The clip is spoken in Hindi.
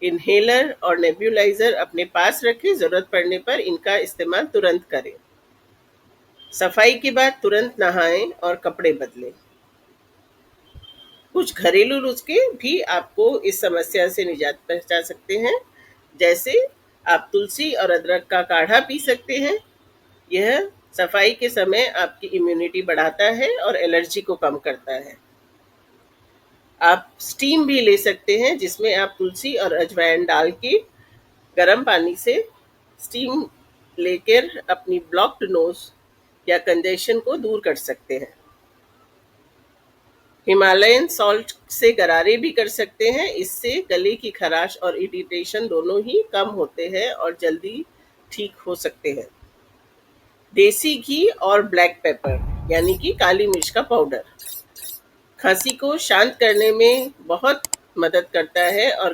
इन्हेलर और नेब्यूलाइजर अपने पास रखें, जरूरत पड़ने पर इनका इस्तेमाल तुरंत करें। सफाई के बाद तुरंत नहाएं और कपड़े बदलें। कुछ घरेलू नुस्खे भी आपको इस समस्या से निजात पहुंचा सकते हैं, जैसे आप तुलसी और अदरक का काढ़ा पी सकते हैं। यह सफाई के समय आपकी इम्यूनिटी बढ़ाता है और एलर्जी को कम करता है। आप स्टीम भी ले सकते हैं, जिसमें आप तुलसी और अजवाइन डाल के गर्म पानी से स्टीम लेकर अपनी ब्लॉक्ड नोज या कंजेशन को दूर कर सकते हैं। हिमालयन सॉल्ट से गरारे भी कर सकते हैं, इससे गले की खराश और इरिटेशन दोनों ही कम होते हैं और जल्दी ठीक हो सकते हैं। देसी घी और ब्लैक पेपर यानी कि काली मिर्च का पाउडर खांसी को शांत करने में बहुत मदद करता है और